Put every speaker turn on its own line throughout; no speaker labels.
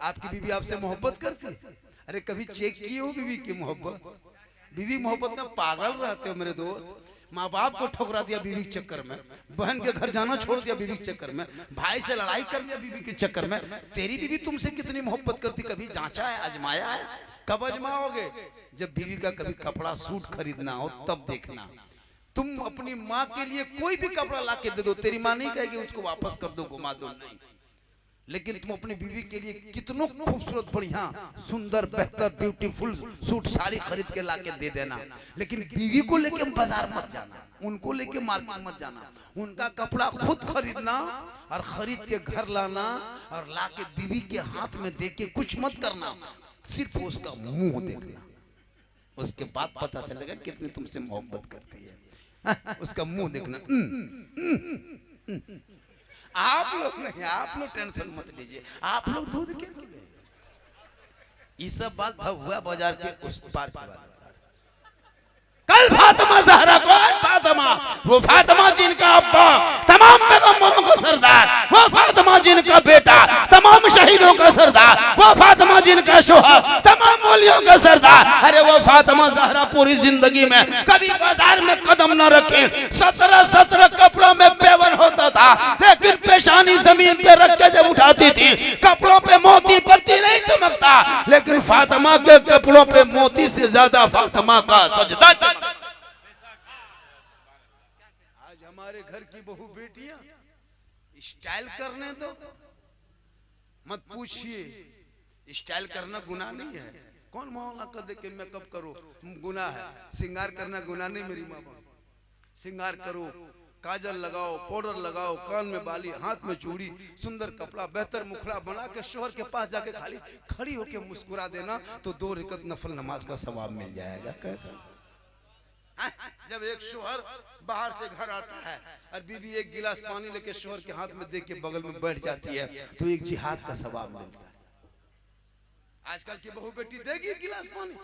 आपकी बीवी आपसे मोहब्बत करती? अरे कभी चेक किए हो बीवी की मोहब्बत? बीवी मोहब्बत में पागल रहते हो मेरे दोस्त। माँ बाप को ठुकरा दिया बीवी के चक्कर में, बहन के घर जाना छोड़ दिया बीवी के चक्कर में, भाई से लड़ाई कर लिया बीवी के चक्कर में। तेरी बीवी तुमसे कितनी मोहब्बत करती, कभी जांचा है, आजमाया है? कब आजमाओगे? जब बीवी का कभी कपड़ा सूट खरीदना हो तब देखना। तुम अपनी माँ के लिए कोई भी कपड़ा ला के दे दो, तेरी माँ नहीं कहेगी उसको वापस कर दो, घुमा दो, नहीं। लेकिन तुम अपनी बीवी के लिए कितनों खूबसूरत, बढ़िया, सुंदर, बेहतर, ब्यूटीफुल सूट साड़ी खरीद के ला के दे देना। लेकिन बीवी को लेके बाजार मत जाना, उनको लेके मार्केट मत जाना। उनका कपड़ा खुद खरीदना और खरीद के घर लाना और ला के बीवी के हाथ में दे के कुछ मत करना, सिर्फ उसका मुंह देखना। उसके बाद पता चलेगा कितनी तुमसे मोहब्बत करती है। उसका मुंह देखना। आप लोग नहीं, आप लोग टेंशन मत लीजिए, आप लोग दूध के दूल्हे। ये सब बात हुआ बाजार के उस पार की बात। कल फातिमा ज़हरा, कौन फातिमा? वो फातिमा जिनका अब्बा तमाम पैगंबरों का सरदार, वो फातिमा जिनका बेटा तमाम शहीदों का सरदार, वो फातिमा जिनका शोहर तमाम वलियों का सरदार। अरे वो फातिमा ज़हरा पूरी जिंदगी में कभी बाजार में कदम न रखे। 17 कपड़ों में पेवन होता था, लेकिन पेशानी जमीन पे रख के जब उठाती थी, कपड़ों पे मोती पत्ती नहीं चमकता, लेकिन फातिमा के कपड़ों पे मोती से ज्यादा फातिमा का सजदा। आज हमारे घर की बहू बेटियां स्टाइल करने दो, मत पूछिए। स्टाइल करना गुनाह नहीं है। कौन मौला कर दे के मेकअप करो गुनाह है? श्रृंगार करना गुनाह नहीं मेरी माँ बाप। श्रृंगार करो, काजल लगाओ, पाउडर लगाओ, कान में बाली, हाथ में चूड़ी, सुंदर कपड़ा, बेहतर मुखड़ा बना के शोहर के पास जाके खाली खड़ी होके मुस्कुरा देना तो 2 रकात नफल नमाज का सवाब मिल जाएगा। कैसे? जब एक शोहर बाहर से घर आता है और बीवी एक गिलास पानी लेके शोहर के हाथ में दे के बगल में बैठ जाती है तो एक जिहाद का सवाब मिलता है। आजकल की बहू बेटी देगी गिलास पानी,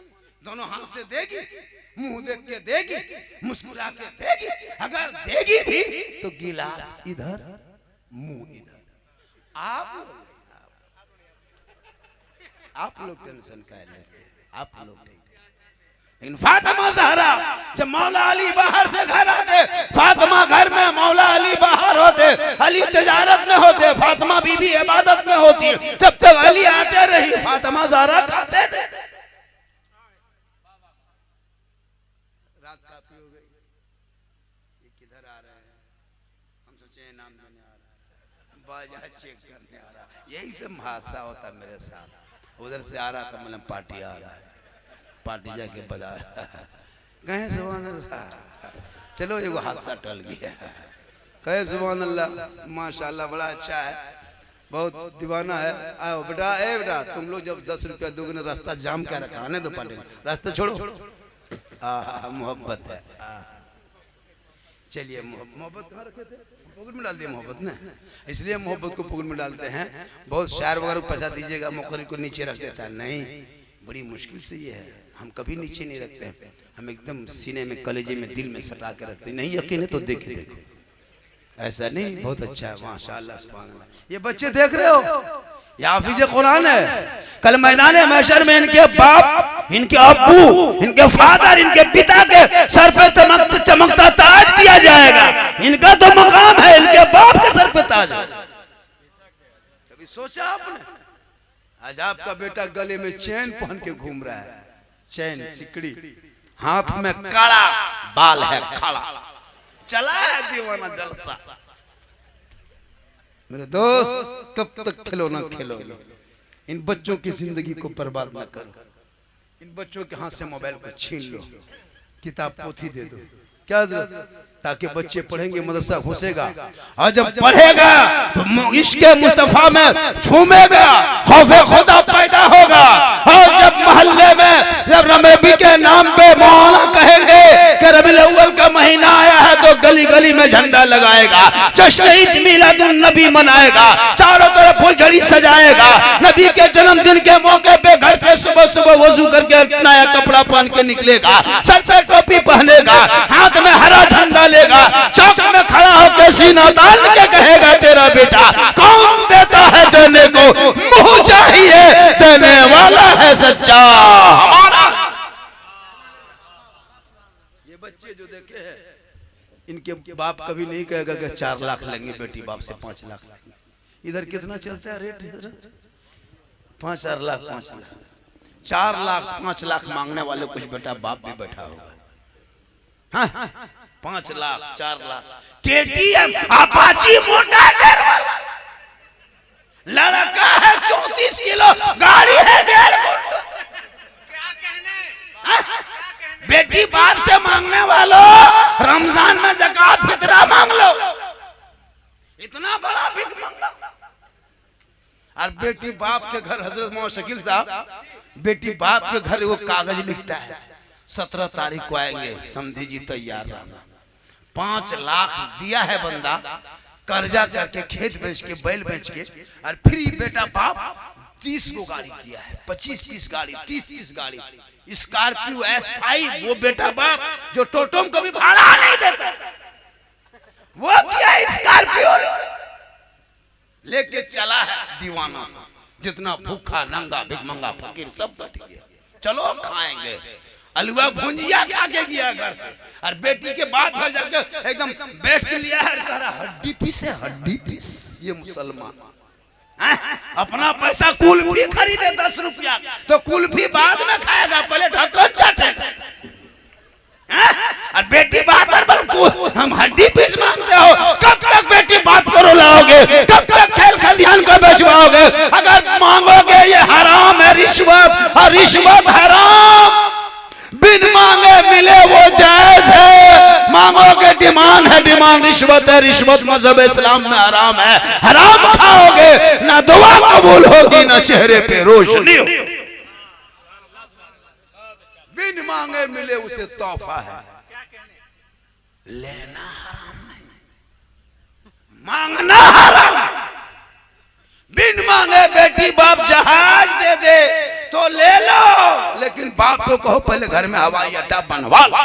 दोनों हाथ से देगी, मुंह देख के देगी, मुस्कुरा के देगी। अगर देगी भी तो गिलास इधर, मुंह इधर। आप लोग टेंशन का लेते, आप लोग। इन फातिमा ज़हरा जब मौला अली बाहर से घर आते, फातिमा घर में, मौला अली बाहर होते, अली तिजारत में होते, फातिमा बीबी इबादत में होती। जब तक अली आते रही फातिमा ज़हरा खाते थे। रात काफी हो गई, ये किधर आ रहे हैं? हम सोचे नाम देने आ रहा है, बाजार चेक करने आ रहा है। यही सब हादसा होता मेरे साथ। उधर से आ रहा था, मतलब पार्टी आ रहा है, पार्टी जाके बजा रहा है। कहे सुभान अल्लाह, चलो एगो हादसा टल गया। कहे सुभान अल्लाह, माशाल्लाह बड़ा अच्छा है, बहुत दीवाना है। आओ बेटा, ए बेटा, तुम लोग जब 10 रुपया दोगे ना, रास्ता जाम क्या रखा, आने दो पार्टी में, रास्ता छोड़ो। मोहब्बत है। चलिए, मोहब्बत कहाँ रखे थे? पॉकेट में डाल दिया मोहब्बत ने, इसलिए मोहब्बत को पॉकेट में डालते हैं। बहुत शायर वगैरह पैसा दीजिएगा, मोहब्बत को नीचे रख देता है। नहीं, बड़ी मुश्किल से ये है, हम कभी नीचे नहीं रखते हैं, हम एकदम सीने में, कलेजे में, दिल में सटा के रखते हैं। नहीं यकीन है तो देखे, देखो, ऐसा नहीं। बहुत अच्छा है, माशाअल्लाह, सुभान अल्लाह। ये बच्चे देख रहे हो, ये हाफिज़ कुरान है। कल मैदान महशर में इनके बाप, इनके अब्बू, इनके फादर, इनके पिता के सर पे चमकता ताज दिया जाएगा। इनका तो मकाम है, इनके बाप के सर पे ताज। कभी सोचा आपने? आज आपका बेटा गले में चैन पहन के घूम रहा है, चैन, सिकड़ी, हाथ में काला, बाल है काला, चला है दीवाना जलसा। मेरे दोस्त, कब तक खिलौना खेलोगे? इन बच्चों की जिंदगी को बर्बाद न करो। इन बच्चों के हाथ से मोबाइल को छीन लो, किताब पोथी दे दो। क्या जरूरत? ताकि बच्चे पढ़ेंगे, मदरसा घुसेगा, और जब पढ़ेगा तो इश्क़े मुस्तफा में झूमेगा, खौफे खुदा पैदा होगा। और जब मोहल्ले में जब रबी के नाम पे मौलाना कहेंगे कि रबीउल अव्वल का महीना आया है, तो गली गली में झंडा लगाएगा, जश्न ईद मिलादुन नबी मनाएगा, चारों तरफ फुलझड़ी सजाएगा। नबी के जन्मदिन के मौके पे घर से सुबह सुबह वजू करके नया कपड़ा पहन के निकलेगा, सर पे टोपी पहनेगा, हाथ में हरा झंडा लेगा, चौक में खड़ा होकर सीना तान के कहेगा, तेरा बेटा कौन देता है देने को, मुंह चाहिए देने वाला है सच्चा हमारा। ये बच्चे जो देखे हैं इनके बाप कभी नहीं कहेगा कि 4 लाख लेंगे बेटी बाप से 5 लाख। इधर कितना चलता है रेट? इधर 5-4 लाख 5 लाख 4 लाख 5 लाख मांगने वाले कुछ बेटा बाप भी बैठा होगा। हाँ 5 लाख 4 लाख KTM अपाची मोटा लड़का है 34 किलो, गाड़ी है 1.5 कुंटल। क्या कहने? बेटी बाप से मांगने वालों रमजान में ज़कात फितरा मांग लो, इतना बड़ा भिख मांगा। और बेटी बाप के घर हजरत मोहम्मद शकील साहब, बेटी बाप के घर वो कागज लिखता है 17 तारीख को आएंगे, समझी जी तैयार रहना। 5 लाख दिया है बंदा, कर्जा करके खेत बेच के बैल बेच के, और फिर बेटा बाप 30 को गाड़ी किया है, 25-30 गाड़ी 30-30 गाड़ी स्कॉर्पियो S5। वो बेटा बाप जो टोटोम को भी भाड़ा नहीं देता, वो क्या स्कॉर्पियो लेके चला है दीवाना सा। जितना भूखा नंगा भिखमंगा फकीर सब बैठ गया, चलो खाएंगे। अलुआ भुंजिया खा के गया घर से, और बेटी के बाप घर जाके एकदम बैठ के लिया है, कह रहा हड्डी पीस है, हड्डी पीस। ये मुसलमान अपना पैसा कुल्फी खरीदे 10 रुपया, तो कुल्फी बाद में खाएगा, पहले ढक्कन चाटेगा। और बेटी बाप पर हम हड्डी पीस मांगते हो, कब तक बेटी बाप को रुलाओगे? कब तक खेल खलिहान को बेचवाओगे? अगर मांगोगे ये हराम है रिश्वत, और रिश्वत हराम। बिन मांगे मिले वो जायज है, मांगोगे डिमांड है, डिमांड रिश्वत है, रिश्वत मजहब इस्लाम में हराम है। हराम खाओगे ना दुआ कबूल होगी ना चेहरे पे रोशनी होगी। बिन मांगे मिले उसे तोहफा है, लेना हराम नहीं, मांगना हराम। बिन मांगे बेटी बाप जहाज दे दे तो ले लो, लेकिन बाप को कहो पहले घर में हवाई अड्डा बनवा लो।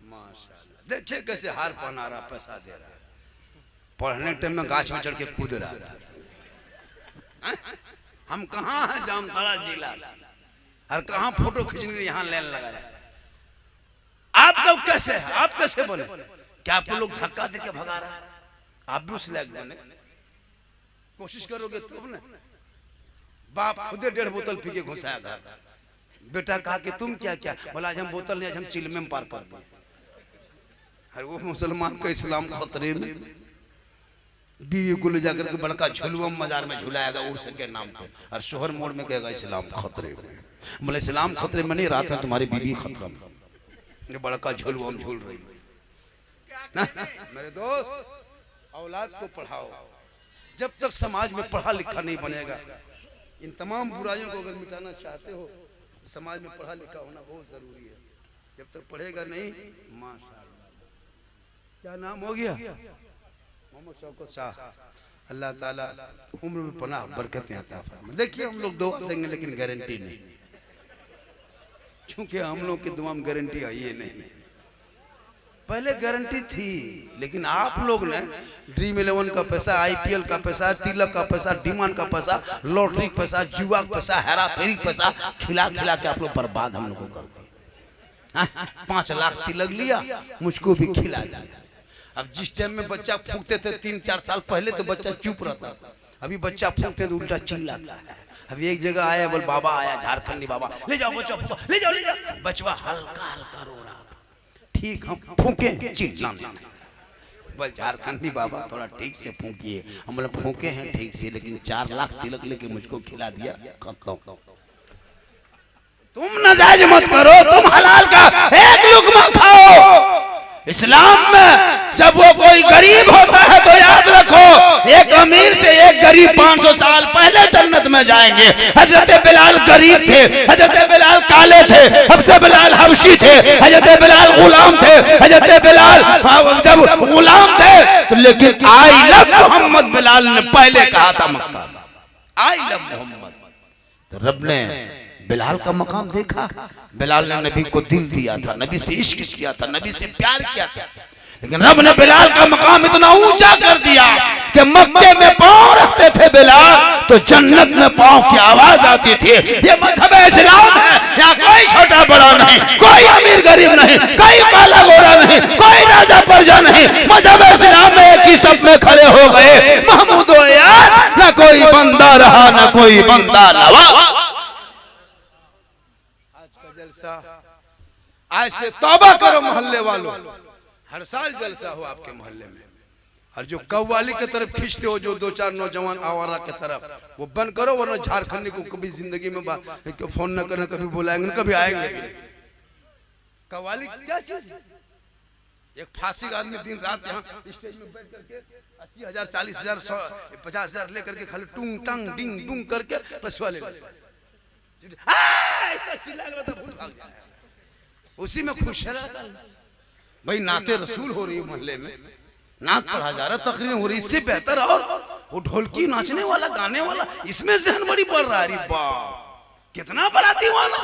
माशाल्लाह, देखिए कैसे हार पहना रहा, पैसा दे रहा है। पढ़ने टाइम में गाछ में चढ़ के कूद रहा था। हम कहाँ हैं जामताड़ा जिला, और कहाँ फोटो खींचने यहाँ लेन लगाया। आप लोग कैसे हैं? आप कैसे बने? क्या आपको लोग धक्का देके भगा रहा है? आप भी उस लायक बने, कोशिश करोगे तब ना। बाप खुदे 1.5 बोतल पी के घुसाया था। बेटा कहा कि तुम क्या क्या? बोला आज हम बोतल नहीं, आज हम चिलमे में पार कर दिए। अरे वो मुसलमान का इस्लाम खतरे में। बीवी को ले जाकर के बड़का झुलुआ मजार में झुलाएगा उर्स के नाम पे, और शोहर मोड़ में कहेगा इस्लाम खतरे में। बोले इस्लाम खतरे में नहीं, रात में तुम्हारी बीवी खतरा में, ये बड़का झुलुआ में झूल रही। मेरे दोस्त, औलाद को पढ़ाओ। जब तक समाज में पढ़ा लिखा नहीं बनेगा, इन तमाम बुराइयों को अगर मिटाना चाहते हो, समाज में पढ़ा लिखा होना बहुत जरूरी है। जब तक पढ़ेगा नहीं, माशाअल्लाह। क्या नाम हो गया? मोहम्मद शौकत शाह। अल्लाह ताला उम्र में पनाह बरकत अता फरमाए। देखिए हम लोग दुआ देंगे लेकिन गारंटी नहीं, क्योंकि हम लोग की दुआ में गारंटी है ये नहीं। पहले गारंटी थी, लेकिन आप लोग ने ड्रीम 11 का पैसा, IPL का पैसा, तिलक का पैसा, डिमांड का पैसा, लॉटरी का पैसा, जुआ का पैसा, हेरा फेरी का पैसा खिला खिला के आप लोग बर्बाद हम लोग को कर दिए। 5 लाख तिलक लिया, मुझको भी खिला दिया। अब जिस टाइम में बच्चा फूंकते थे 3-4 साल पहले, तो बच्चा चुप रहता था। अभी बच्चा फूंकते तो उल्टा चिल्लाता है। अभी एक जगह आया, बोल बाबा आया, झारखंडी बाबा, ले जाओ बच्चा, ले जाओ ले जाओ। बचवा हल्का हल्का रो रहा था। ठीक हम फूंके, चिल्लाना। बोल झारखंडी बाबा थोड़ा ठीक से फूंकिए। हम बोले फूंके हैं ठीक से, लेकिन 4 लाख तिलक लेके मुझको खिला दिया, खत्म। तुम नाजायज मत करो, तुम हलाल का एक लुकमा खाओ। इस्लाम में जब वो कोई गरीब होता है तो याद रखो, एक अमीर से एक गरीब 500 साल पहले जन्नत में जाएंगे। हजरत बिलाल गरीब थे, हजरत बिलाल काले थे, हजरत बिलाल हबशी थे, हजरत बिलाल गुलाम थे। हजरत बिलाल जब गुलाम थे तो, लेकिन आई लव मोहम्मद बिलाल ने पहले कहा था मक्का में, आई लव मोहम्मद। तो रब ने बिलाल का मकाम देखा। बिलाल ने नबी को दिल दिया था, नबी से इश्क किया था, नबी से प्यार किया था, लेकिन रब ने बिलाल का मकाम इतना ऊंचा कर दिया कि मक्के में पांव रखते थे बिलाल तो जन्नत में पांव की आवाज आती थी। ये मजहब इस्लाम है, यहाँ कोई छोटा बड़ा नहीं, कोई अमीर गरीब नहीं, कोई काला गोरा नहीं, कोई राजा प्रजा नहीं। मजहब इस्लाम में एक ही सब में खड़े हो गए महमूद यार, ना कोई बंदा रहा ना कोई बंदा लवा। आज का जलसा, आज से तौबा करो मोहल्ले वालों, हर साल जलसा हो आपके मोहल्ले में। और जो कव्वाली की तरफ खींचते हो, जो दो चार नौजवान आवारा की तरफ, वो बंद करो, वरना झारखंडी को कभी जिंदगी में फोन न करना, कभी बुलाएंगे, कभी आएंगे। कव्वाली क्या चीज? एक फांसी का आदमी दिन रात यहाँ स्टेज में बैठ करके 80,000 40,000 50,000 लेकर के खाली टूंग टंग डिंग डूंग करके पसवा ले, उसी में खुश है भाई। नाते रसूल हो रही है मोहल्ले में, नात पढ़ा जा रहा, तकरीर हो रही, इससे बेहतर और वो ढोलकी नाचने वाला गाने वाला, इसमें जहन बड़ी बढ़ रहा है। कितना बड़ा दीवाना,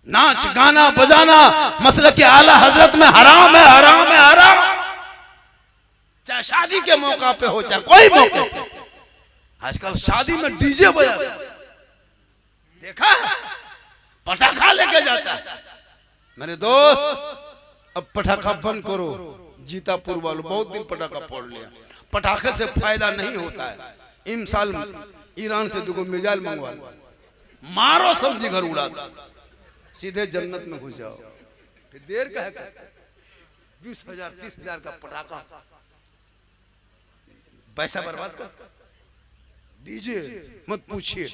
नाच गाना बजाना मसलक के आला हजरत में हराम है, हराम है, हराम। चाहे शादी के मौका पे हो, चाहे कोई मौके पे। आजकल शादी में डीजे बजा, देखा पटाखा लेके जाता है। मेरे दोस्त अब पटाखा बंद करो। जीतापुर वालों बहुत दिन पटाखा फोड़ लिया, पटाखे से फायदा नहीं होता है। इन साल ईरान से 2 मिसाइल मंगवा लो, मारो सब्जी घर उड़ा दो, सीधे जन्नत में घुस जाओ। फिर देर का है, 20,000 30,000 का पटाखा, पैसा बर्बाद कर। डीजे मत पूछिए,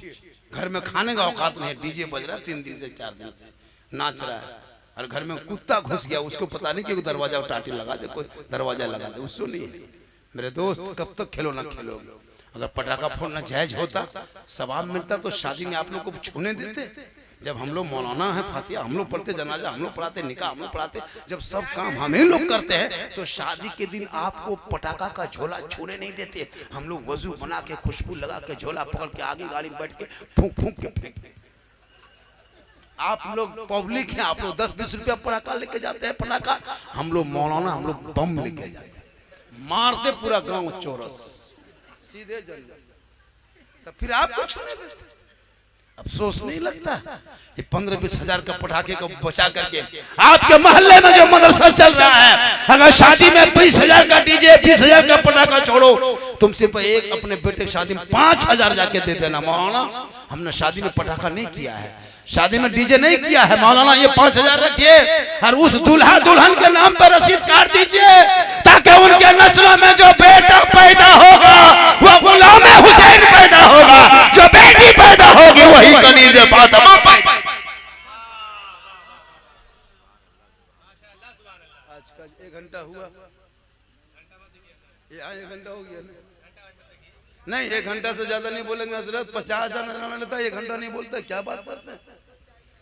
घर में खाने का औकात नहीं है, डीजे बज रहा 3 दिन से 4 दिन से नाच रहा है। और घर में कुत्ता घुस गया, उसको पता नहीं कि दरवाजा टाटी लगा दे, कोई दरवाजा लगा दे, उसको नहीं। मेरे दोस्त कब तक खेलो ना खेलो। अगर पटाखा फोड़ना जायज होता, सवाब मिलता, तो शादी में आप लोग को छूने देते। जब हम लोग मौलाना है, फातिहा हम लोग पढ़ते, जनाजा हम लोग पढ़ाते, निकाह हम लोग पढ़ाते, जब सब काम हम ही लोग करते हैं, तो शादी के दिन आपको पटाखा का झोला छूने नहीं देते। हम लोग वजू बना के, खुशबू लगा के, झोला पकड़ के आगे गाड़ी में बैठ के फूंक फूंक के फेंकते। आप लोग पब्लिक हैं, आप लोग 10-20 रुपया पटाखा लेके जाते हैं, पटाखा। हम लोग मौलाना, हम लोग बम लेके जाते हैं, मारते पूरा गांव चौरस, सीधे जंगल। तो फिर आप कुछ नहीं देते, अफसोस नहीं लगता? ये 15-20 हजार का पटाखे को बचा करके आपके मोहल्ले में जो मदरसा चल रहा है, अगर शादी में 20,000 का डीजे, 20,000 का पटाखा छोड़ो, तुम सिर्फ एक अपने बेटे की शादी में 5,000 जाके दे देना। मौलाना हमने शादी में पटाखा नहीं किया है, शादी में डीजे नहीं किया है, मौलाना ये 5,000 रखिए और उस दूल्हा दुल्हन के नाम पर रसीद काट दीजिए, ताकि उनके नस्लों में जो बेटा पैदा होगा वो गुलाम हुसैन पैदा होगा, जो बेटी पैदा होगी वही कनीज़े फातिमा पैदा। आज का 1 घंटा हुआ, ये 1 घंटा हो गया नहीं, 1 घंटा से ज्यादा नहीं बोलेंगे हजरत। 50,000 नजराना लेता है, 1 घंटा नहीं बोलता, क्या बात करते हैं?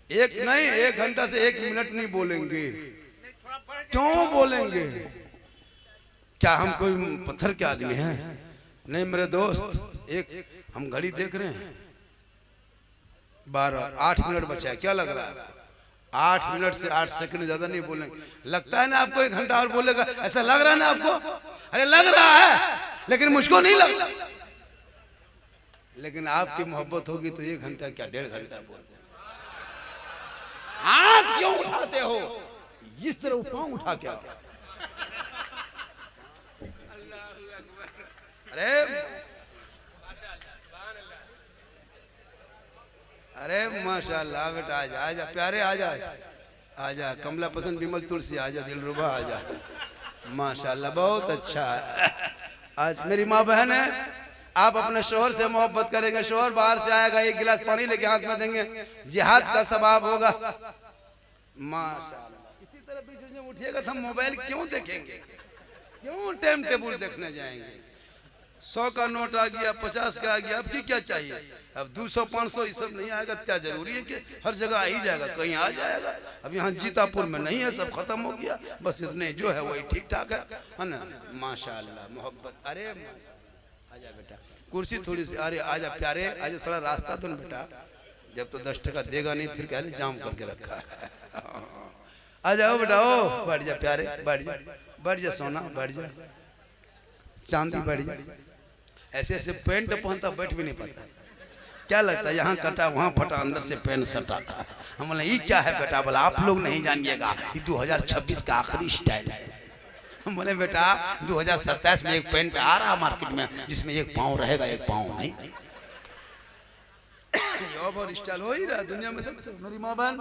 1 घंटा से 1 मिनट नहीं बोलेंगे। क्यों बोलेंगे? क्या हम कोई पत्थर के आदमी हैं? नहीं मेरे दोस्त, एक हम घड़ी देख रहे हैं, 8 मिनट बचा है, क्या लग रहा है? 8 मिनट से 8 सेकंड ज्यादा नहीं बोलेंगे। लगता है ना आपको 1 घंटा और बोलेगा, ऐसा लग रहा है ना आपको? अरे लग रहा है, लेकिन मुझको नहीं लग रहा। लेकिन आपकी मोहब्बत होगी तो 1 घंटा क्या 1.5 घंटा बोलते। हाथ क्यों उठाते हो? इस तरह पांव उठा क्या? अरे माशाल्लाह बेटा, आजा आजा प्यारे, आजा आजा, कमला पसंद, विमल तुलसी, आजा दिलरुबा, आजा। माशाल्लाह बहुत अच्छा है। आज मेरी माँ बहन है, आप अपने शोहर से मोहब्बत करेंगे, शोहर बाहर से आएगा, 1 गिलास पानी लेके हाथ में देंगे, जिहाद का सवाब होगा। माशाल्लाह। इसी तरह बीच में उठिएगा तो हम मोबाइल क्यों देखेंगे? क्यों टाइम टेबल देखने जाएंगे? 100 का नोट आ गया, 50 का आ गया, अब क्या चाहिए? अब 200-500 ये सब नहीं आएगा, क्या जरूरी है कि हर जगह आ ही जाएगा? कहीं आ जाएगा। अब यहाँ जीतापुर में नहीं है, सब खत्म हो गया, बस इतने जो है वही ठीक ठाक है ना? माशाल्लाह मोहब्बत। अरे आजा बेटा, कुर्सी थोड़ी सी, अरे आजा प्यारे, आजा थोड़ा रास्ता तो नहीं बेटा, जब तो 10 टका देगा नहीं फिर क्या जाम करके रखा है। आ जाओ बेटा, ओ बैठ जा प्यारे, बैठ जा सोना, बैठ जा। चांदी बढ़ जाए। ऐसे ऐसे पेंट पहनता बैठ भी नहीं पाता। क्या लगता है यहाँ कटा वहाँ फटा अंदर से पेंट सटा। हम बोले ये क्या है बेटा? बोला आप लोग नहीं जानिएगा, ये 2026 का आखिरी स्टाइल है। हम बोले बेटा 2027 में एक पेंट आ रहा मार्केट में जिसमें एक पाँव रहेगा एक पाँव नहीं। और स्टाइल हो ही रहा दुनिया में। मेरी माँ बहन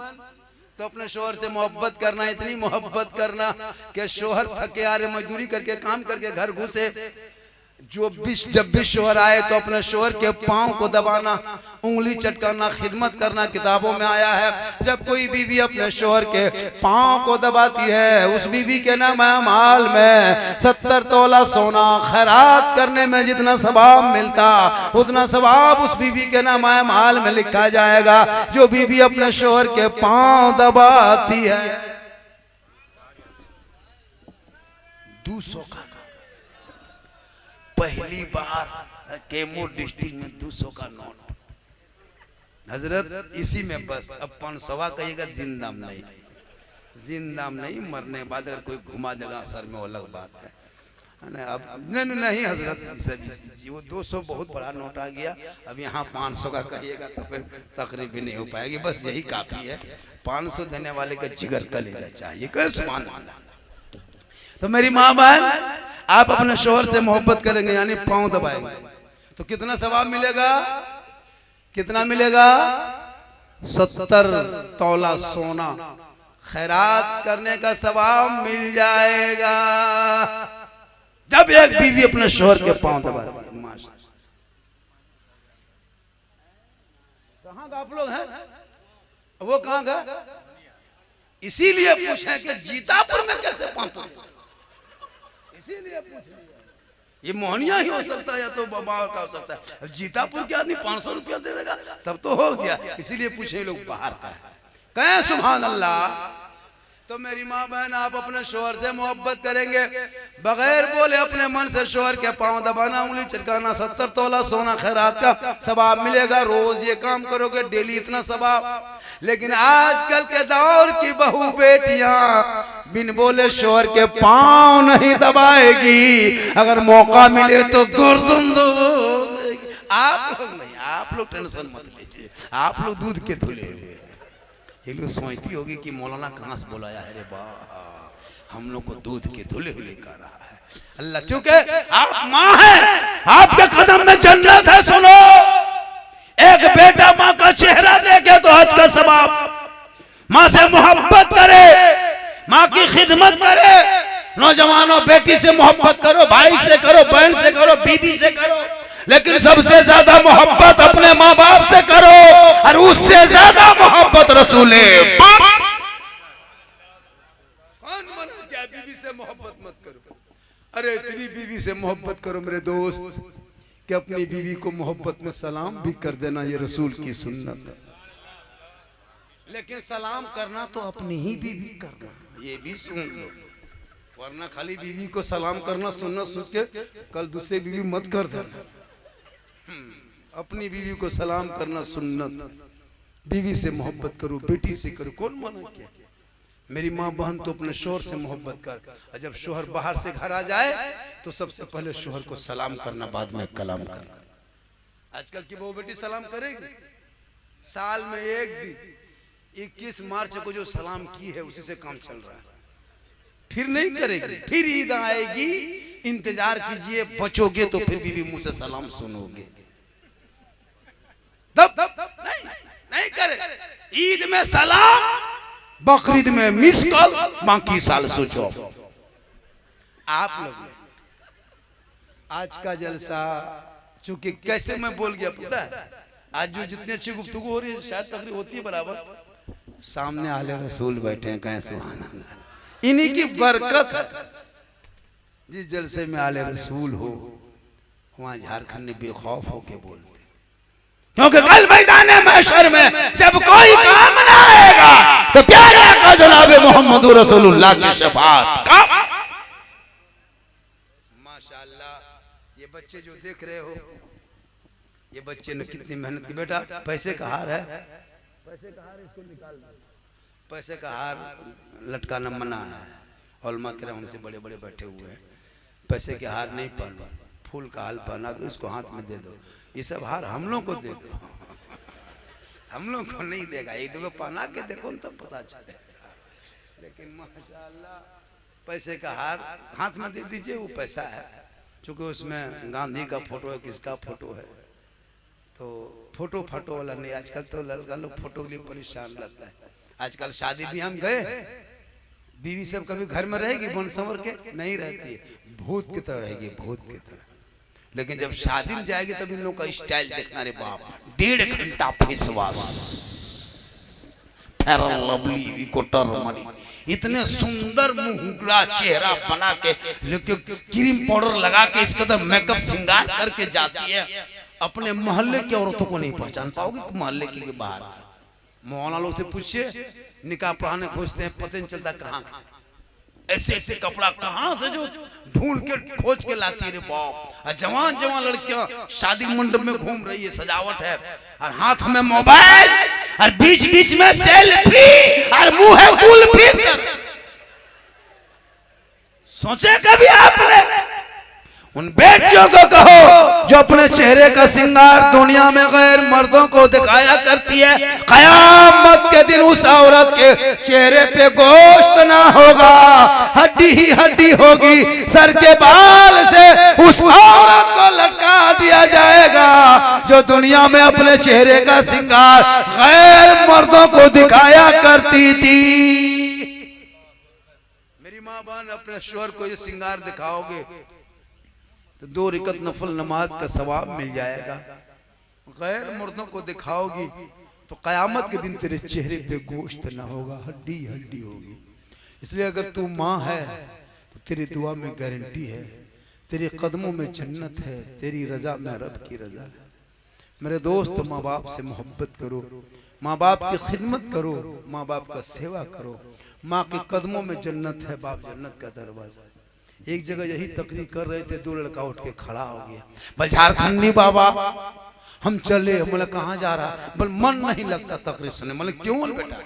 तो अपने शोहर से मोहब्बत करना, इतनी मोहब्बत करना कि शोहर थके आ रहे मजदूरी करके काम करके घर घुसे, जब भी शोहर आए तो अपने शोहर के पाँव को दबाना, उंगली चटकाना, खिदमत करना किताबों में आया है। जब कोई बीवी अपने शोहर के पाँव को दबाती है, उस बीवी के नाम माल में 70 तोला सोना खैरात करने में जितना सवाब मिलता उतना सवाब उस बीवी के नाम माल में लिखा जाएगा। जो बीवी अपने शोहर के पाँव दबाती है 200 का, पहली बार कैमूर डिस्ट्रिक्ट में 200 का नोट हजरत, इसी में बस। अब 500 कहिएगा जिंदा नहीं, जिंदा नहीं, मरने बाद अगर कोई घुमा देगा सर में वो अलग बात है ना। अब नहीं हजरत, वो 200 बहुत बड़ा नोट आ गया। अब यहाँ 500 का कहिएगा तो फिर तकरीब भी नहीं हो पाएगी, बस यही काफी है। 500 देने वाले का जिगर कलेजा चाहिए। सुभान अल्लाह। तो मेरी माँ बहन आप अपने शोहर से मोहब्बत करेंगे यानी पाँव दबाएंगे तो कितना सवाब मिलेगा? कितना मिलेगा? 70 तोला सोना खैरात करने का सवाब मिल जाएगा जब एक बीवी अपने शोहर के पाँव दबाती है। माशाअल्लाह। कहाँ का आप लोग हैं? वो कहाँ का? इसीलिए पूछे कि जीतापुर में कैसे पहुंचा। इसीलिए ये मोहनिया ही हो सकता है या तो बाबा का हो सकता है। जीतापुर के आदमी 500 रुपया दे देगा तब तो हो गया। इसीलिए पूछे लोग बाहर का है। कहें सुभान अल्लाह। तो मेरी माँ बहन आप अपने शोहर से मोहब्बत करेंगे बगैर बोले अपने मन से शोहर के पाँव दबाना, उंगली चटकाना, 70 तोला सोना खैरात का सवाब मिलेगा। रोज ये काम करोगे डेली इतना सवाब। लेकिन आजकल के दौर की बहू बेटियां बिन बोले शोहर के पाँव नहीं दबाएगी, अगर मौका मिले तो गर्दन दबाएगी। आप लोग नहीं, आप लोग टेंशन मत लीजिए, आप लोग दूध के धुले हुए। ये लोग सोचती होगी कि मौलाना कहाँ से बुलाया है रे बा, हम लोग को दूध के धुले हुए कर रहा है अल्लाह। चूंकि आप माँ हैं, आपके कदम में जन्नत है। सुनो, एक बेटा माँ का चेहरा देखे तो हज का सवाब। माँ से मोहब्बत करे, माँ की खिदमत करे। नौजवानों बेटी से मोहब्बत करो, भाई से करो, बहन से करो, बीबी से करो, लेकिन सबसे ज्यादा मोहब्बत अपने माँ बाप से करो और उससे ज्यादा मोहब्बत रसूले पाक। कौन मना क्या बीवी से मोहब्बत मत करो? अरे इतनी बीवी से मोहब्बत करो मेरे दोस्त कि अपनी बीवी को मोहब्बत में सलाम भी कर देना, ये रसूल की सुन्नत है। लेकिन सलाम करना तो अपनी ही बीवी करना, ये भी सुन लो, वरना खाली बीवी को सलाम करना सुनना सुन के कल दूसरे बीवी मत कर देना। अपनी बीवी को सलाम करना सुन्नत। बीवी से मोहब्बत करो, बेटी से करो, कौन मना किया? मेरी माँ बहन तो अपने शोहर से मोहब्बत कर, और जब शोहर बाहर से घर आ जाए तो सबसे पहले शोहर को सलाम करना, बाद में कलाम करना। आजकल की बहू बेटी सलाम करेगी साल में एक दिन, 21 मार्च को जो सलाम की है उसी से काम चल रहा है। फिर नहीं करेगी, फिर ईद आएगी, इंतजार कीजिए, बचोगे तो फिर बीवी मुंह से सलाम सुनोगे। तब नहीं करे। ईद में सलाम, बकरीद में मिस कॉल, बाकी साल सोचो। आप लोग आज का जलसा चूंकि कैसे मैं बोल गया पता है, आज जो जितनी अच्छी गुफ्तगू हो रही है शायद तकरीर होती है बराबर, सामने आले रसूल बैठे हैं, कहें सुभान अल्लाह, इन्हीं की बरकत है। जिस जलसे में आले रसूल हो वहां झारखंड में बेखौफ होके बोलते, क्योंकि कल मैदान महशर में जब कोई काम ना आएगा तो प्यारे आका जनाब मोहम्मद रसूलुल्लाह की शफाअत का। माशाअल्लाह, ये बच्चे जो देख रहे हो, ये बच्चे ने कितनी मेहनत की। बेटा पैसे का हार है, पैसे का हार इसको निकाल दो, पैसे का हार लटकाना मना है। उलमा किराम से बड़े बड़े बैठे हुए हैं, पैसे के हार नहीं पहनो, फूल का हार पहना दो, इसको हाथ में दे दो, ये सब हार हम लोग को दे दो, हम लोग को नहीं देगा, एक दो पहना के देखो तब पता चलेगा। लेकिन माशाल्लाह पैसे का हार हाथ में दे दीजिए, वो पैसा है, क्योंकि उसमें गांधी का फोटो है, किसका फोटो है, तो फोटो वाला नहीं। आजकल तो लड़का लोग फोटो के लिए परेशान रहता है। आजकल शादी भी हम गए, बीवी सब कभी घर में रहेगी बन संवर के नहीं रहती है, भूत की तरह रहेगी, भूत की तरह। लेकिन जब शादी में जाएगी तब इन लोग का स्टाइल देखना, रे बाप, 1.5 घंटा फेस वॉश, फेयर लवली, टर्मरी, इतने सुंदर मुंहला चेहरा बना के, लेकिन क्रीम पाउडर लगा के इसके अंदर मेकअप श्रृंगार करके जाती है। अपने मोहल्ले की औरतों को नहीं पहचान पाओगे, मोहल्ले की बाहर। मोहल्ला लोग से पूछिए, निकाह पढ़ाने खोजते हैं, पता नहीं चलता कहाँ ऐसे ऐसे कपड़ा कहाँ से जो ढूंढ के खोज के लाती है, रे बाप। जवान जवान लड़कियां शादी मंडप में घूम रही है, सजावट है, और हाथ में मोबाइल, और बीच बीच में सेल्फी, और मुंह है कुल्फी। सोचे कभी आपने उन बेटियों को कहो जो अपने चेहरे का श्रृंगार दुनिया में गैर मर्दों को दिखाया करती है, कयामत के दिन उस औरत के चेहरे पे गोश्त ना होगा, हड्डी ही हड्डी होगी। सर के बाल से उस औरत को लटका दिया जाएगा जो दुनिया में अपने चेहरे का श्रृंगार गैर मर्दों को दिखाया करती थी। मेरी माँ बहन, अपने शोहर को ये श्रृंगार दिखाओगे तो 2 रकात नफल नमाज का सवाब मिल जाएगा। गैर मर्दों को दिखाओगी तो कयामत के दिन तेरे चेहरे पे गोश्त ना होगा, हड्डी हड्डी होगी। इसलिए अगर तू माँ है तो तेरी दुआ में गारंटी है, तेरे कदमों में जन्नत है, तेरी रजा में रब की रजा है। मेरे दोस्त, माँ बाप से मोहब्बत करो, माँ बाप की खिदमत करो, माँ बाप का सेवा करो। माँ के कदमों में जन्नत है, बाप जन्नत का दरवाजा। एक जगह यही तकरीर कर रहे थे, 2 लड़का उठ के खड़ा हो गया, बोल झारखंडी बाबा हम चले। बोले कहाँ जा रहा? बोल मन नहीं लगता तकरीर सुनने। बोले क्यों बेटा?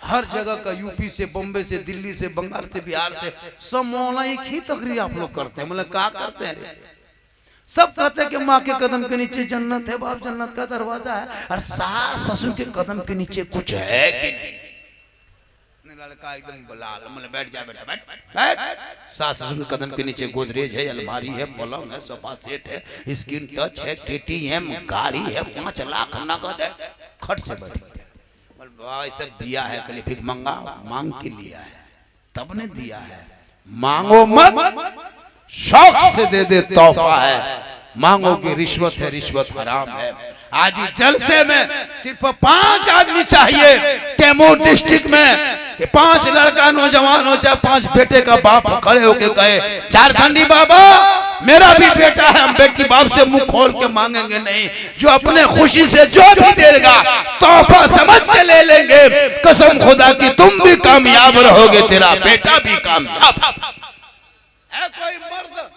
हर जगह का, यूपी से, बम्बई से, दिल्ली से, बंगाल से, बिहार से, सब मौला एक ही तकरीर आप लोग करते हैं। बोले क्या करते हैं? सब कहते हैं कि माँ के कदम के नीचे जन्नत है, बाप जन्नत का दरवाजा है, और सास ससुर के कदम के नीचे कुछ है कि नहीं? लड़का एकदम बलाल, मतलब बैठ जा बेटा, बैठ बैठ। सास ससुर कदम के नीचे गोदरेज है, अलमारी है, पलंग है, सोफा सेट है, स्क्रीन टच है, केटीएम गाड़ी है, 5 लाख नगद है, खट से बैठ गया। भाई सब दिया है, कल फिर मंगा, मांग के लिया है, तब ने दिया है। मांगो मत, शौक से दे दे, तोहफा है। मांगोगे रिश्वत है, रिश्वत हराम है। आज ही जलसे में सिर्फ 5 आदमी चाहिए कैमूर डिस्ट्रिक्ट में, 5 लड़का नौजवान हो, चाहे 5 बेटे का बाप खड़े होके कहे, झारखंडी बाबा मेरा भी बेटा है, हम बेटी बाप से मुंह खोल के मांगेंगे नहीं, जो अपने खुशी से जो भी देगा तोहफा समझ के ले लेंगे। कसम खुदा की तुम भी कामयाब रहोगे, तेरा बेटा भी कामयाब है। कोई मर्द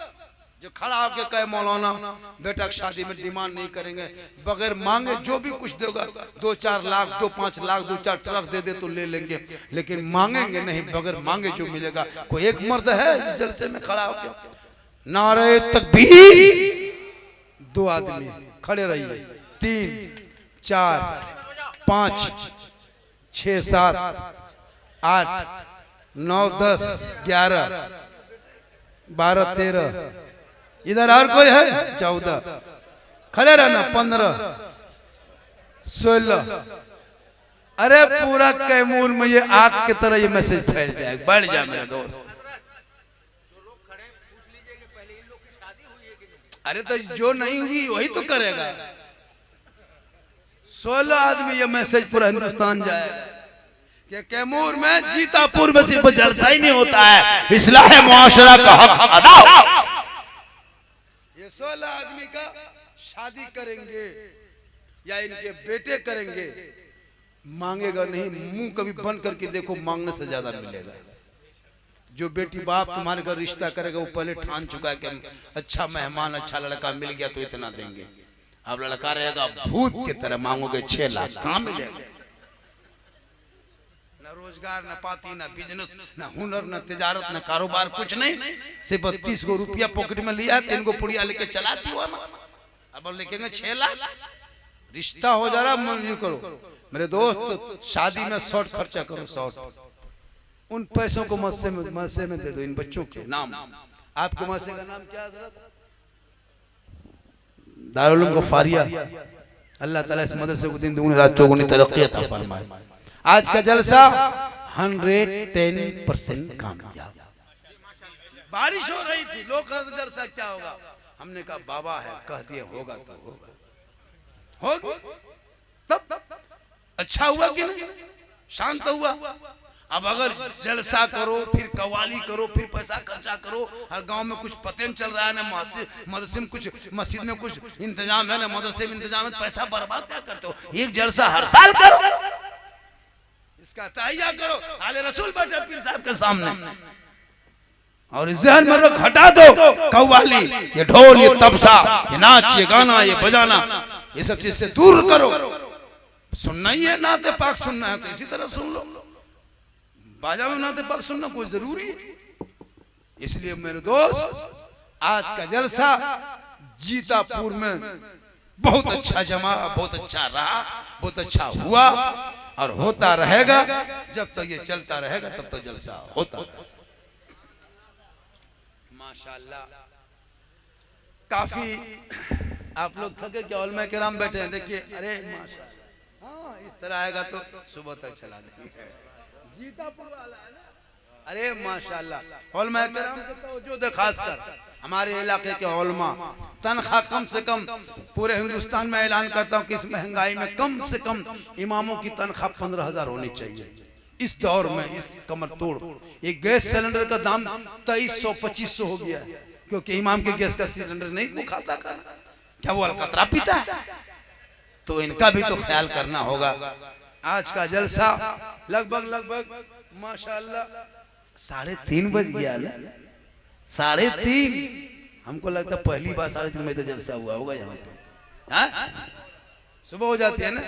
जो खड़ा होके कहे मौलाना बेटा की शादी में डिमांड नहीं करेंगे, बगैर मांगे जो भी कुछ देगा, 2-4 लाख, 2-5 लाख, 2-4 ट्रक दे दे तो ले लेंगे, लेकिन मांगेंगे नहीं, बगैर मांगे जो मिलेगा। कोई एक मर्द है इस जलसे में खड़ा होके? नारे तकबीर। 2 आदमी खड़े रहिए, 3 4 5 6 7 8 9 10 11 12 13, इधर और कोई है? 14, खड़े रहना, 15 16। अरे पूरा कैमूर में ये आग की तरह ये मैसेज फैल जाएगा। बढ़ जा मेरे दोस्त। अरे तो जो नहीं हुई वही तो करेगा। 16 आदमी ये मैसेज पूरा हिंदुस्तान जाएगा कि कैमूर में, जीतापुर में सिर्फ जलसा ही नहीं होता है, इस्लाह मुआशरा का हक अदा। ये 16 आदमी का शादी करेंगे या इनके बेटे करेंगे, मांगेगा नहीं। मुंह कभी बंद करके देखो, मांगने से ज्यादा मिलेगा। जो बेटी बाप तुम्हारे घर रिश्ता करेगा वो पहले ठान चुका है कि अच्छा मेहमान, अच्छा लड़का मिल गया तो इतना देंगे। अब लड़का रहेगा भूत की तरह, मांगोगे 6 लाख, कहां मिलेगा? न रोजगार, न पाती, न बिजनेस, न हुनर, न तिजारत, न कारोबार, कुछ नहीं। सिर्फ 32 को रुपया पॉकेट में लिया, 3 को पुड़िया लेके चलाती हुआ ना, अब लिखेंगे 6 लाख। रिश्ता हो जा रहा, मन करो मेरे दोस्त, शादी में शॉर्ट खर्चा करो, शॉर्ट। उन पैसों को मदरसे में दे दो। इन बच्चों के नाम, आपके मदरसे का नाम क्या है? दारुल उलूम गफ्फारिया। अल्लाह ताला इस मदरसे को दिन दुगनी रात चौगुनी तरक्की अता फरमाए। आज का जलसा 110% कामयाब। बारिश हो रही थी, लोग कहते जलसा क्या होगा, हमने कहा बाबा है, कह दिए होगा तो होगा। तब अच्छा हुआ कि नहीं, शांत हुआ। अब अगर जलसा करो, फिर कवाली करो, फिर पैसा खर्चा करो, हर गांव में कुछ पता नहीं चल रहा है ना, मदरसे में कुछ, मस्जिद में कुछ इंतजाम है ना, मदरसे में इंतजाम है, पैसा बर्बाद क्या करते हो? एक जलसा हर साल करो, इसका तहैया करो। आले रसूल बैठे पीर साहब के सामने, और इस जहन में रख, हटा दो कव्वाली, ये ढोल, ये तबसा, ये नाच, ये गाना, ये बजाना, ये सब चीज से दूर करो। सुनना ही है, नाते पाक सुनना है तो इसी तरह सुन लो। बाजा में नाते पाक सुनना कोई जरूरी है? इसलिए मेरे दोस्त, आज का जलसा जीतापुर में बहुत अच्छा जमा, बहुत अच्छा रहा, बहुत अच्छा हुआ और होता रहेगा। जब तक ये चलता रहेगा तब तक जलसा होता रहेगा। माशाअल्लाह, काफी आप लोग थके क्या? उलमा किराम बैठे हैं, देखिए। अरे माशाअल्लाह, हाँ, इस तरह आएगा तो सुबह तक चला देंगे। जीतापुर वाला है ना। अरे माशाअल्लाह, उलमा किराम जो दे, खासकर हमारे इलाके के उलमा, तनख्वाह कम से कम, पूरे हिंदुस्तान में ऐलान करता हूँ कि इस महंगाई में कम से कम इमामों की तनख्वाह 15,000 होनी चाहिए। इस दौर में, इस कमर तोड़, एक गैस सिलेंडर का दाम 2300-2500 हो गया, क्योंकि इमाम के गैस का सिलेंडर नहीं वो खाता कर, क्या वो अलकतरा पीता है? तो इनका भी तो ख्याल करना होगा। आज का जलसा लगभग माशाअल्लाह 3:30 बज गया ना, 3:30। हमको लगता पहली बार 3:30 बजे जलसा हुआ होगा यहाँ पे। हाँ, सुबह हो जाती है ना।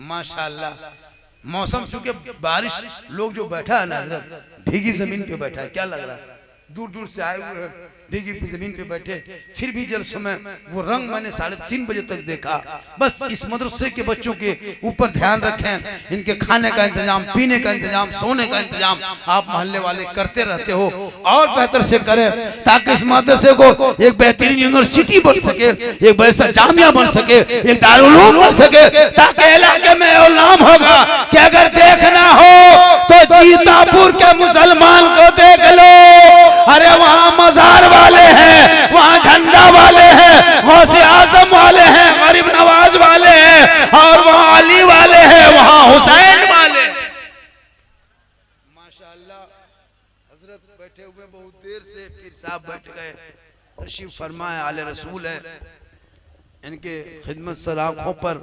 माशाअल्लाह, मौसम चूंकि बारिश, लोग जो बैठा है ना हजरत, भीगी जमीन पे बैठा है। क्या लग रहा है? दूर दूर से आए हुए हैं, भीगी जमीन पे बैठे, फिर भी जलसों में वो रंग मैंने 3:30 बजे तक देखा। बस इस मदरसे के बच्चों के ऊपर ध्यान रखें, इनके खाने का इंतजाम, पीने का इंतजाम, सोने का इंतजाम आप मोहल्ले वाले करते रहते हो, और बेहतर से करें, ताकि इस मदरसे को एक बेहतरीन यूनिवर्सिटी बन सके, एक वैसा जामिया बन सके, एक दारुल उलूम बन सके, ताकि इलाके में और नाम होगा कि अगर देखना हो तो जीतापुर के मुसलमान को देख लो। अरे वहाँ मजार वाले हैं, वहाँ झंडा वाले हैं, गौसे आजम वाले हैं, गरीब नवाज वाले हैं, और वहाँ अली वाले हैं, वहाँ हुसैन वाले। माशाअल्लाह, हजरत बैठे हुए बहुत देर से, पीर साहब बैठ गए, तशरीफ फरमाए, आले रसूल है, इनके खिदमत सलाखों पर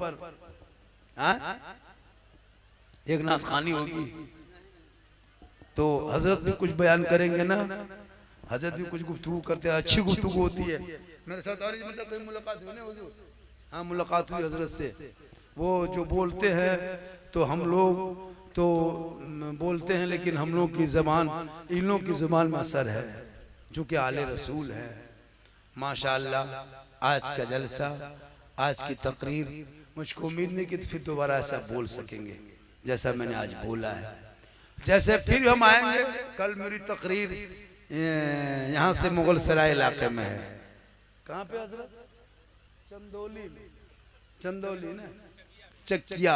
एक नात खानी होगी तो हजरत भी कुछ बयान करेंगे ना, हजरत भी कुछ गुफ्तगू करते हैं, अच्छी गुफ्तगू होती है। मेरे साथ और मतलब कहीं मुलाकात हुई ना हुजूर? हाँ, मुलाकात हुई हजरत से। वो जो बोलते हैं तो हम लोग तो बोलते हैं, लेकिन हम लोग की ज़बान, इन लोग की ज़बान में असर है, जो कि आले रसूल है। माशाअल्लाह, आज का जलसा, आज की तकरीर, मुझको उम्मीद नहीं कि फिर दोबारा ऐसा बोल सकेंगे जैसा मैंने आज बोला है। जैसे फिर हम आएंगे, कल मेरी तकरीर यहाँ से मुगल सराय इलाके में है। कहाँ पे हजरत? चंदौली ना, चकिया।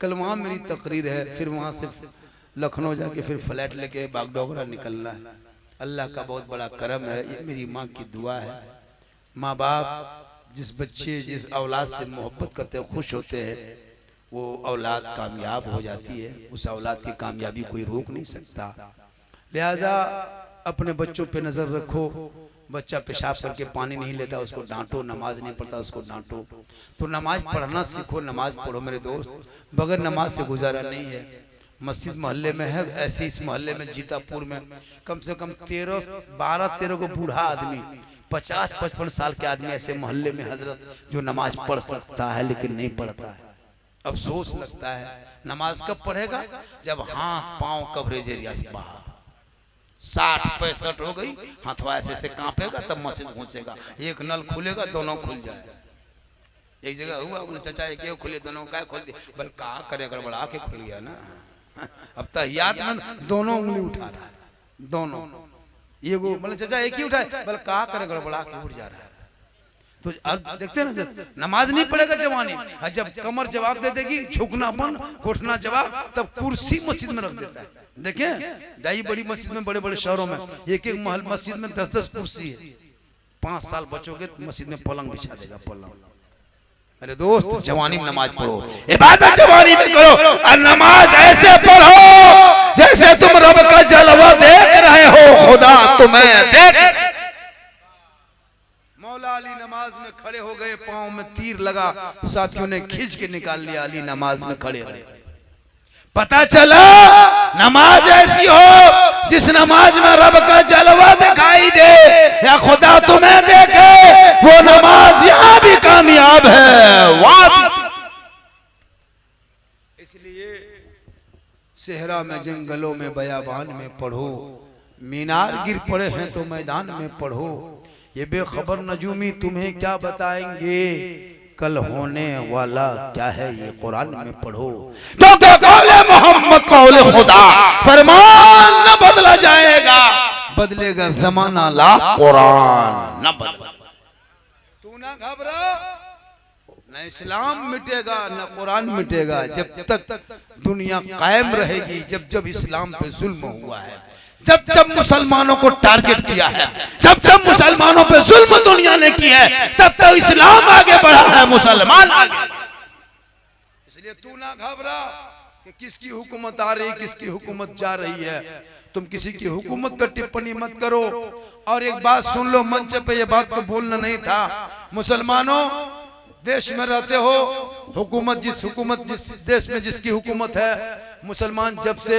कल वहाँ मेरी तकरीर है, फिर वहाँ से लखनऊ जाके फिर फ्लैट लेके बागडोगरा निकलना है। अल्लाह का बहुत बड़ा करम है, ये मेरी माँ की दुआ है। माँ बाप जिस बच्चे, जिस औलाद से मोहब्बत करते हैं, खुश होते हैं, वो औलाद कामयाब हो जाती है। उस औलाद की कामयाबी कोई रोक नहीं सकता। लिहाजा अपने बच्चों पे नज़र रखो। बच्चा पेशाब करके पानी नहीं लेता, उसको डांटो। नमाज नहीं पढ़ता, उसको डांटो। तो नमाज पढ़ना सीखो, नमाज पढ़ो मेरे दोस्त। बगैर नमाज से गुजारा नहीं है। मस्जिद मोहल्ले में है, ऐसे इस मोहल्ले में जीतापुर में कम से कम 12-13 को बूढ़ा आदमी, 50-55 साल के आदमी ऐसे मोहल्ले में हजरत जो नमाज पढ़ सकता है लेकिन नहीं पढ़ता है। अफसोस लगता है नमाज कब पढ़ेगा? जब हाथ पांव कवरेज एरिया से बाहर 60-65 हो गई, हाथवा ऐसे ऐसे कांपेगा, तब मस्जिद घुसेगा। एक नल खुलेगा, दोनों खुल जाए। एक जगह हुआ, बोले चाचा एक खुले, दोनों का खोल दिया। बल कहा करे, गड़बड़ा के खुल गया ना। अब तहियात में दोनों उंगली उठा रहा है, दोनों। ये वो बोले चाचा एक ही उठाए, बल कहा करे, गड़बड़ा के उठ जा रहा है। तो अब देखते हैं ना, नमाज नहीं पड़ेगा जवानी, जब कमर जवाब दे देगी, झुकना बंद, उठना जवाब, तब कुर्सी मस्जिद में रख देता है। देखें जाइए बड़ी मस्जिद में, बड़े बड़े शहरों में एक एक महल मस्जिद में 10-10 कुर्सी है। 5 साल बचोगे तो मस्जिद में पलंग बिछा देगा, पलंग। अरे दोस्त, जवानी में नमाज पढ़ो, इबादत जवानी में करो, और नमाज ऐसे पढ़ो जैसे तुम रब का जलवा देख रहे हो, खुदा तुम्हें देख। मौला अली नमाज में खड़े हो गए, पांव में तीर लगा, साथियों ने खींच के निकाल लिया, अली नमाज में खड़े रहे। पता चला नमाज ऐसी हो जिस नमाज में रब का जलवा दिखाई दे, या खुदा तुम्हें देखे, वो नमाज यहां भी कामयाब है, वहां भी। इसलिए सेहरा में, जंगलों में, बयाबान में पढ़ो, मीनार गिर पड़े हैं तो मैदान में पढ़ो। ये बेखबर नजूमी तुम्हें क्या बताएंगे, कल होने वाला क्या है ये कुरान में पढ़ो। क्योंकि कौले मोहम्मद कौले खुदा, फरमान न बदला जाएगा, बदलेगा जमाना ला कुरान न बदला। तू ना घबरा, न इस्लाम मिटेगा न कुरान मिटेगा, जब तक दुनिया कायम रहेगी। जब जब इस्लाम पे जुल्म हुआ है, जब जब मुसलमानों को टारगेट किया है, जब जब मुसलमानों पे जुल्म दुनिया ने की है, तब तक इस्लाम आगे बढ़ा है, मुसलमान आगे। इसलिए तू ना घबरा कि किसकी हुकूमत आ रही, किसकी हुकूमत जा रही है। तुम किसी की हुकूमत पर टिप्पणी मत करो। और एक बात सुन लो, मंच पे ये बात तो बोलना नहीं था। मुसलमानों, देश में रहते हो, हुकूमत जिस देश में जिसकी हुकूमत है, मुसलमान जब से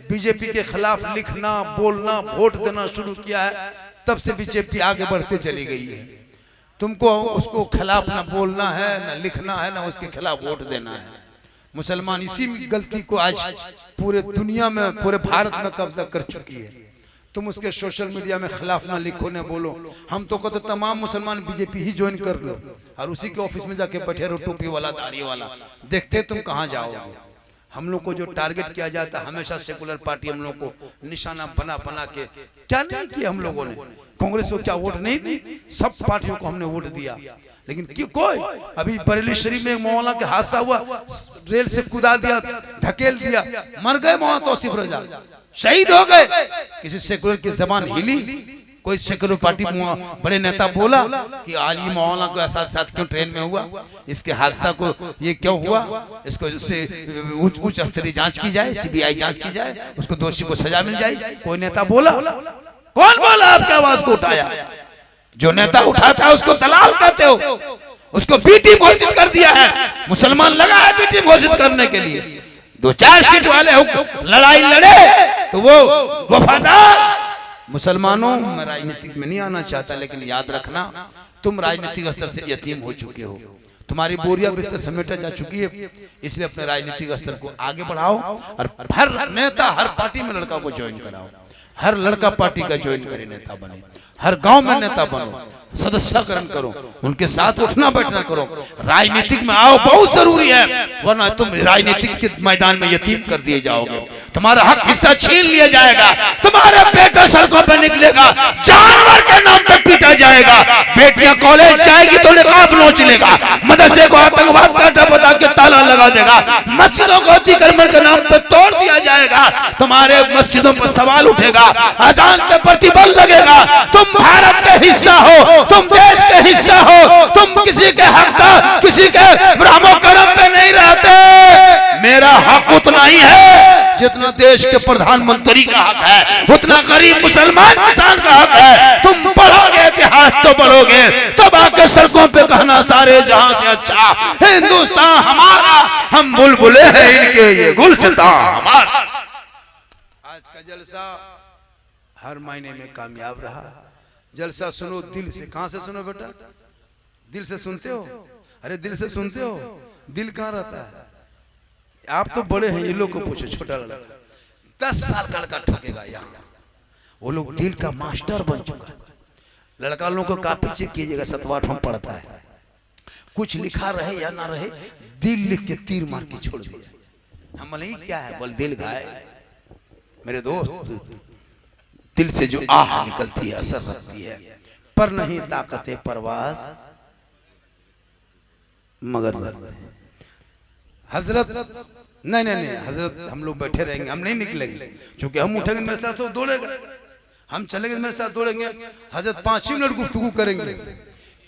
बीजेपी के खिलाफ लिखना, बोलना, वोट देना शुरू किया है, तब से बीजेपी आगे बढ़ते चली गई है। तुमको उसको खिलाफ ना बोलना है, ना लिखना है, ना उसके खिलाफ वोट देना है। मुसलमान इसी गलती को आज पूरे दुनिया में, पूरे भारत में कब्जा कर चुकी है। तुम उसके सोशल मीडिया में खिलाफ ना लिखो, ना बोलो। हम तो कहते तमाम मुसलमान बीजेपी ही ज्वाइन कर लो, और उसी के ऑफिस में जाके बैठे रहो, टोपी वाला, दाढ़ी वाला। देखते तुम कहाँ जाओगे। हम लोग को जो टारगेट किया जाता है, हमेशा सेकुलर पार्टी हम लोग को निशाना बना बना के, क्या नहीं किया हम लोगों ने। कांग्रेस को क्या वोट नहीं दी? सब पार्टियों को हमने वोट दिया, लेकिन क्यों कोई। अभी बरेली शरीफ में मौलाना के हादसा हुआ, रेल से कूदा दिया, धकेल दिया, मर गए मौलाना तौसीफ रजा, शहीद हो गए। किसी सेकुलर की जबान हिली? कोई सेकुलर पार्टी बड़े नेता बोला कि आज ये मौलाना को ऐसा साथ क्यों ट्रेन में हुआ, इसके हादसा को ये क्यों हुआ, इसको उच्च स्तरीय जांच की जाए, सीबीआई जांच की जाए, उसको दोषी को सजा मिल जाए? कोई नेता बोला? कौन बोला? आपकी आवाज को उठाया? जो नेता उठाता है उसको दलाल कहते हो, उसको बी टीम घोषित कर दिया है। मुसलमान लगा है बी टीम घोषित करने के लिए। 2-4 सीट वाले लड़ाई लड़े तो वो वफादार। मुसलमानों, मैं राजनीतिक में नहीं आना चाहता, लेकिन याद रखना, तुम राजनीतिक स्तर से यतीम हो चुके हो, तुम्हारी बोरिया बिस्तर समेटा जा चुकी है। इसलिए अपने राजनीतिक स्तर को आगे बढ़ाओ, और हर नेता, हर पार्टी में लड़का को ज्वाइन कराओ, हर लड़का पार्टी का ज्वाइन करे, नेता बने, हर गांव में नेता बनो, सदस्यकरण करो, उनके साथ उठना बैठना करो, राजनीतिक में आओ, बहुत जरूरी है, वरना तुम राजनीतिक के मैदान में यतीम कर दिए जाओगे, तुम्हारा हक हिस्सा छीन लिया जाएगा, तुम्हारे बेटा सड़कों पर निकलेगा, जानवर के नाम पे पीटा जाएगा, बेटियां कॉलेज जाएगी तो निकाब नोच लेगा, मदरसे को आतंकवाद का अड्डा बता के ताला लगा देगा, मस्जिदों को अतिक्रमण के नाम पे तोड़ दिया जाएगा, तुम्हारे मस्जिदों पर सवाल उठेगा, अजान पे प्रतिबंध लगेगा। तुम भारत के हिस्सा हो, तुम देश के हिस्सा हो, तुम किसी के हकदार, किसी के ब्राह्मण करम पे नहीं रहते। मेरा हक उतना ही है जितना देश के प्रधानमंत्री का हक है, उतना गरीब मुसलमान किसान का हक है। तुम पढ़ोगे इतिहास तो पढ़ोगे, तब आके सड़कों पे कहना सारे जहां से अच्छा हिंदुस्तान हमारा, हम बुलबुले हैं इनके, ये गुलसितान हमारा। आज का जलसा हर महीने में कामयाब रहा। जलसा सुनो दिल से। कहां से सुनो बेटा? दिल से सुनते हो? अरे दिल से सुनते हो? दिल कहां रहता है? आप तो बड़े हैं, ये लोग को पूछो, छोटा लड़का 10 साल का लड़का ठोकेगा यहाँ, वो लोग दिल का मास्टर बन चुका। लड़का लोगों को काफी चेक कीजिएगा, 7वां 8वां पढ़ता है, कुछ लिखा रहे या ना रहे, दिल लिख के तीर मार के छोड़ दिया। हम नहीं क्या है, बोल दिल घायल मेरे दोस्त, दिल से जो आह निकलती है असर रखती है, पर नहीं ताकते परवास मगर हजरत नहीं नहीं नहीं हजरत, हम लोग बैठे रहेंगे, हम नहीं निकलेंगे, क्योंकि हम उठेंगे मेरे साथ तो दौड़ेगा, हम चलेंगे मेरे साथ दौड़ेंगे। हजरत 5 मिनट गुफ्तगू करेंगे,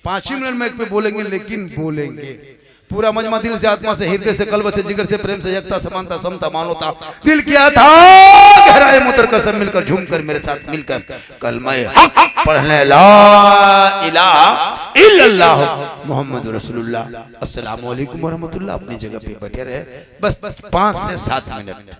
5 मिनट माइक पे बोलेंगे, लेकिन बोलेंगे पूरा मजमा दिल से, आत्मा से, हृदय से, कल्ब से, जिगर से, प्रेम से, एकता, समानता, समता, मानवता, दिल किया था गहराई मुतर कर सब मिलकर झूमकर मेरे साथ मिलकर कलमा हक पढ़ने, ला इलाहा इल्लल्लाह मोहम्मद रसूलुल्लाह। अस्सलाम वालेकुम व रहमतुल्लाह। अपनी जगह पे बैठे रहे, बस 5 से 7 मिनट।